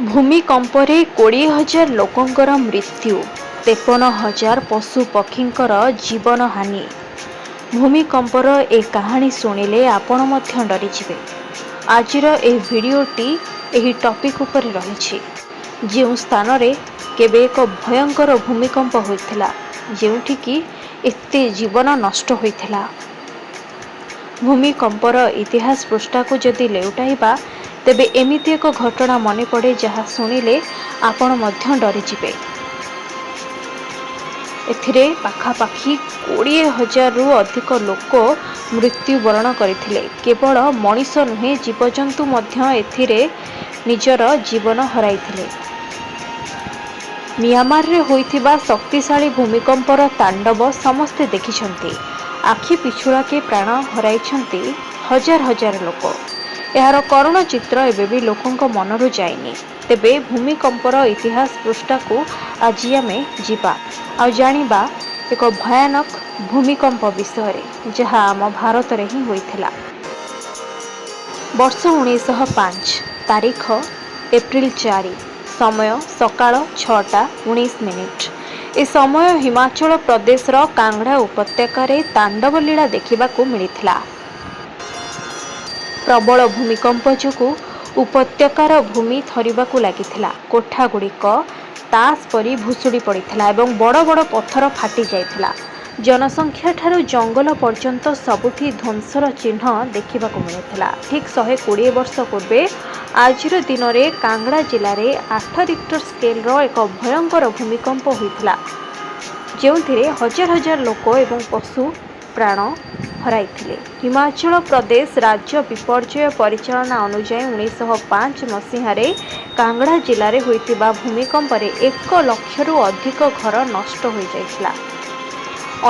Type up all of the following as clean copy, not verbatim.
ଭୂମିକମ୍ପରେ 20,000 ଲୋକଙ୍କର ମୃତ୍ୟୁ, 53,000 ପଶୁପକ୍ଷୀଙ୍କର ଜୀବନହାନି। ଭୂମିକମ୍ପର ଏ କାହାଣୀ ଶୁଣିଲେ ଆପଣ ମଧ୍ୟ ଡରିଯିବେ। ଆଜିର ଏହି ଭିଡ଼ିଓଟି ଏହି ଟପିକ୍ ଉପରେ ରହିଛି, ଯେଉଁ ସ୍ଥାନରେ କେବେ ଏକ ଭୟଙ୍କର ଭୂମିକମ୍ପ ହୋଇଥିଲା, ଯେଉଁଠିକି ଏତେ ଜୀବନ ନଷ୍ଟ ହୋଇଥିଲା। ଭୂମିକମ୍ପର ଇତିହାସ ପୃଷ୍ଠାକୁ ଯଦି ଲେଉଟାଇବା, ତେବେ ଏମିତି ଏକ ଘଟଣା ମନେପଡ଼େ ଯାହା ଶୁଣିଲେ ଆପଣ ମଧ୍ୟ ଡରିଯିବେ। ଏଥିରେ ପାଖାପାଖି 20,000ରୁ ଅଧିକ ଲୋକ ମୃତ୍ୟୁବରଣ କରିଥିଲେ। କେବଳ ମଣିଷ ନୁହେଁ, ଜୀବଜନ୍ତୁ ମଧ୍ୟ ଏଥିରେ ନିଜର ଜୀବନ ହରାଇଥିଲେ। ମିଆଁମାରରେ ହୋଇଥିବା ଶକ୍ତିଶାଳୀ ଭୂମିକମ୍ପର ତାଣ୍ଡବ ସମସ୍ତେ ଦେଖିଛନ୍ତି। ଆଖି ପିଛୁଳାକେ ପ୍ରାଣ ହରାଇଛନ୍ତି ହଜାର ହଜାର ଲୋକ। ଏହାର କରୁଣ ଚିତ୍ର ଏବେ ବି ଲୋକଙ୍କ ମନରୁ ଯାଇନି। ତେବେ ଭୂମିକମ୍ପର ଇତିହାସ ପୃଷ୍ଠାକୁ ଆଜି ଆମେ ଯିବା ଆଉ ଜାଣିବା ଏକ ଭୟାନକ ଭୂମିକମ୍ପ ବିଷୟରେ, ଯାହା ଆମ ଭାରତରେ ହିଁ ହୋଇଥିଲା। ବର୍ଷ 1905, ତାରିଖ ଏପ୍ରିଲ 4, ସମୟ ସକାଳ 6:19। ଏ ସମୟ ହିମାଚଳ ପ୍ରଦେଶର କାଙ୍ଗ୍ଡ଼ା ଉପତ୍ୟକାରେ ତାଣ୍ଡବ ଲୀଳା ଦେଖିବାକୁ ମିଳିଥିଲା। ପ୍ରବଳ ଭୂମିକମ୍ପ ଯୋଗୁଁ ଉପତ୍ୟକାର ଭୂମି ଥରିବାକୁ ଲାଗିଥିଲା। କୋଠାଗୁଡ଼ିକ ତାସ ପରି ଭୁଶୁଡ଼ି ପଡ଼ିଥିଲା ଏବଂ ବଡ଼ ବଡ଼ ପଥର ଫାଟି ଯାଇଥିଲା। ଜନସଂଖ୍ୟାଠାରୁ ଜଙ୍ଗଲ ପର୍ଯ୍ୟନ୍ତ ସବୁଠି ଧ୍ୱଂସର ଚିହ୍ନ ଦେଖିବାକୁ ମିଳିଥିଲା। ଠିକ୍ 120 ବର୍ଷ ପୂର୍ବେ ଆଜିର ଦିନରେ କାଙ୍ଗ୍ଡ଼ା ଜିଲ୍ଲାରେ 8 ରିକ୍ଟର ସ୍କେଲର ଏକ ଭୟଙ୍କର ଭୂମିକମ୍ପ ହୋଇଥିଲା, ଯେଉଁଥିରେ ହଜାର ହଜାର ଲୋକ ଏବଂ ପଶୁ ପ୍ରାଣ ହରାଇଥିଲେ। ହିମାଚଳ ପ୍ରଦେଶ ରାଜ୍ୟ ବିପର୍ଯ୍ୟୟ ପରିଚାଳନା ଅନୁଯାୟୀ 1905 ମସିହାରେ କାଙ୍ଗ୍ଡ଼ା ଜିଲ୍ଲାରେ ହୋଇଥିବା ଭୂମିକମ୍ପରେ 1 ଲକ୍ଷରୁ ଅଧିକ ଘର ନଷ୍ଟ ହୋଇଯାଇଥିଲା।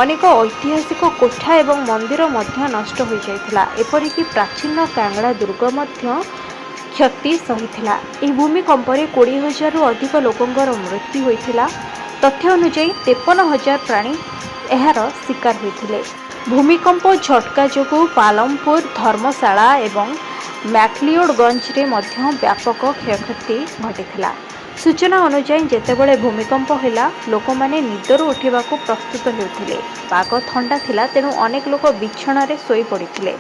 ଅନେକ ଐତିହାସିକ କୋଠା ଏବଂ ମନ୍ଦିର ମଧ୍ୟ ନଷ୍ଟ ହୋଇଯାଇଥିଲା। ଏପରିକି ପ୍ରାଚୀନ କାଙ୍ଗ୍ଡ଼ା ଦୁର୍ଗ ମଧ୍ୟ କ୍ଷତି ସହିଥିଲା। ଏହି ଭୂମିକମ୍ପରେ 20,000ରୁ ଅଧିକ ଲୋକଙ୍କର ମୃତ୍ୟୁ ହୋଇଥିଲା। ତଥ୍ୟ ଅନୁଯାୟୀ 53,000 ପ୍ରାଣୀ ଏହାର ଶିକାର ହୋଇଥିଲେ। ଭୂମିକମ୍ପ ଝଟକା ଯୋଗୁଁ ପାଲମପୁର, ଧର୍ମଶାଳା ଏବଂ ମ୍ୟାକ୍ଲିଓଡଗଞ୍ଜରେ ମଧ୍ୟ ବ୍ୟାପକ କ୍ଷୟକ୍ଷତି ଘଟିଥିଲା। ସୂଚନା ଅନୁଯାୟୀ ଯେତେବେଳେ ଭୂମିକମ୍ପ ହେଲା, ଲୋକମାନେ ନିଦରୁ ଉଠିବାକୁ ପ୍ରସ୍ତୁତ ହେଉଥିଲେ। ପାଗ ଥଣ୍ଡା ଥିଲା, ତେଣୁ ଅନେକ ଲୋକ ବିଛଣାରେ ଶୋଇପଡ଼ିଥିଲେ।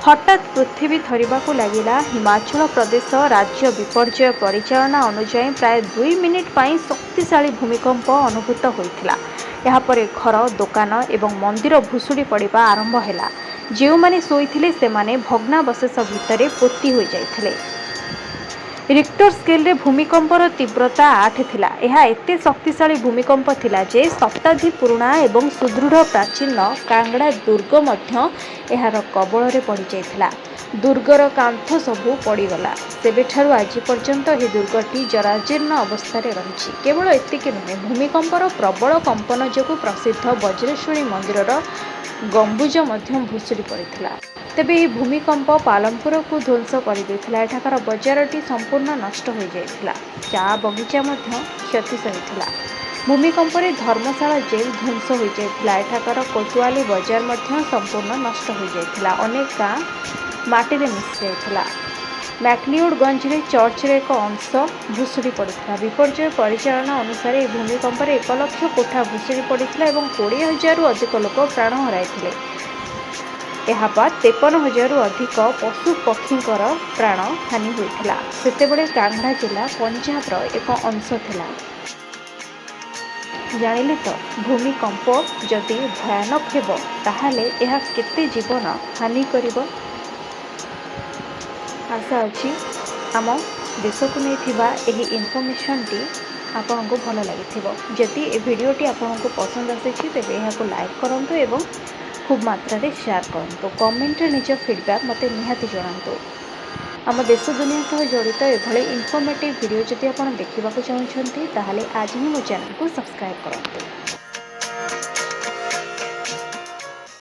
ହଠାତ୍ ପୃଥିବୀ ଥରିବାକୁ ଲାଗିଲା। ହିମାଚଳ ପ୍ରଦେଶ ରାଜ୍ୟ ବିପର୍ଯ୍ୟୟ ପରିଚାଳନା ଅନୁଯାୟୀ ପ୍ରାୟ 2 ମିନିଟ୍ ପାଇଁ ଶକ୍ତିଶାଳୀ ଭୂମିକମ୍ପ ଅନୁଭୂତ ହୋଇଥିଲା। ଏହାପରେ ଘର, ଦୋକାନ ଏବଂ ମନ୍ଦିର ଭୁଶୁଡ଼ି ପଡ଼ିବା ଆରମ୍ଭ ହେଲା। ଯେଉଁମାନେ ଶୋଇଥିଲେ ସେମାନେ ଭଗ୍ନାବଶେଷ ଭିତରେ ପୋତି ହୋଇଯାଇଥିଲେ। ରିକ୍ଟର ସ୍କେଲରେ ଭୂମିକମ୍ପର ତୀବ୍ରତା 8 ଥିଲା। ଏହା ଏତେ ଶକ୍ତିଶାଳୀ ଭୂମିକମ୍ପ ଥିଲା ଯେ ଶତାବ୍ଦୀ ପୁରୁଣା ଏବଂ ସୁଦୃଢ଼ ପ୍ରାଚୀନ କାଙ୍ଗ୍ଡ଼ା ଦୁର୍ଗ ମଧ୍ୟ ଏହାର କବଳରେ ପଡ଼ିଯାଇଥିଲା। ଦୁର୍ଗର କାନ୍ଥ ସବୁ ପଡ଼ିଗଲା। ସେବେଠାରୁ ଆଜି ପର୍ଯ୍ୟନ୍ତ ଏହି ଦୁର୍ଗଟି ଜରାଜୀର୍ଣ୍ଣ ଅବସ୍ଥାରେ ରହିଛି। କେବଳ ଏତିକି ନୁହେଁ, ଭୂମିକମ୍ପର ପ୍ରବଳ କମ୍ପନ ଯୋଗୁଁ ପ୍ରସିଦ୍ଧ ବଜ୍ରେଶ୍ୱରୀ ମନ୍ଦିରର ଗମ୍ବୁଜ ମଧ୍ୟ ଭୁଶୁଡ଼ି ପଡ଼ିଥିଲା। ତେବେ ଏହି ଭୂମିକମ୍ପ ପାଲମପୁରକୁ ଧ୍ୱଂସ କରିଦେଇଥିଲା। ଏଠାକାର ବଜାରଟି ସମ୍ପୂର୍ଣ୍ଣ ନଷ୍ଟ ହୋଇଯାଇଥିଲା। ଚା' ବଗିଚା ମଧ୍ୟ କ୍ଷତି ସହିଥିଲା। ଭୂମିକମ୍ପରେ ଧର୍ମଶାଳା ଜେଲ୍ ଧ୍ୱଂସ ହୋଇଯାଇଥିଲା। ଏଠାକାର କୋତୱାଲି ବଜାର ମଧ୍ୟ ସମ୍ପୂର୍ଣ୍ଣ ନଷ୍ଟ ହୋଇଯାଇଥିଲା। ଅନେକ ଗାଁ ମାଟିରେ ମିଶିଯାଇଥିଲା। ମ୍ୟାକ୍ଲିଓଡଗଞ୍ଜରେ ଚର୍ଚ୍ଚର ଏକ ଅଂଶ ଭୁଶୁଡ଼ି ପଡ଼ିଥିଲା। ବିପର୍ଯ୍ୟୟ ପରିଚାଳନା ଅନୁସାରେ ଏହି ଭୂମିକମ୍ପରେ 1 ଲକ୍ଷ କୋଠା ଭୁଶୁଡ଼ି ପଡ଼ିଥିଲା ଏବଂ 20,000ରୁ ଅଧିକ ଲୋକ ପ୍ରାଣ ହରାଇଥିଲେ। ଏହା ବାଦ୍ 53,000ରୁ ଅଧିକ ପଶୁପକ୍ଷୀଙ୍କର ପ୍ରାଣ ହାନି ହୋଇଥିଲା। ସେତେବେଳେ କାଙ୍ଗ୍ଡ଼ା ଜିଲ୍ଲା ପଞ୍ଜାବର ଏକ ଅଂଶ ଥିଲା। ଜାଣିଲେ ତ, ଭୂମିକମ୍ପ ଯଦି ଭୟାନକ ହେବ, ତାହେଲେ ଏହା କେତେ ଜୀବନ ହାନି କରିବ। ଆଶା ଅଛି ଆମ ଦେଶକୁ ନେଇଥିବା ଏହି ଇନଫର୍ମେସନ୍ଟି ଆପଣଙ୍କୁ ଭଲ ଲାଗିଥିବ। ଯଦି ଏ ଭିଡ଼ିଓଟି ଆପଣଙ୍କୁ ପସନ୍ଦ ଆସିଛି, ତେବେ ଏହାକୁ ଲାଇକ୍ କରନ୍ତୁ ଏବଂ ଖୁବ୍ ମାତ୍ରାରେ ସେୟାର କରନ୍ତୁ। କମେଣ୍ଟରେ ନିଜ ଫିଡ଼ବ୍ୟାକ୍ ମୋତେ ନିହାତି ଜଣାନ୍ତୁ। ଆମ ଦେଶ ଦୁନିଆ ସହ ଜଡ଼ିତ ଏଭଳି ଇନଫର୍ମେଟିଭ୍ ଭିଡ଼ିଓ ଯଦି ଆପଣ ଦେଖିବାକୁ ଚାହୁଁଛନ୍ତି, ତାହେଲେ ଆଜି ହିଁ ମୋ ଚ୍ୟାନେଲକୁ ସବସ୍କ୍ରାଇବ୍ କରନ୍ତୁ।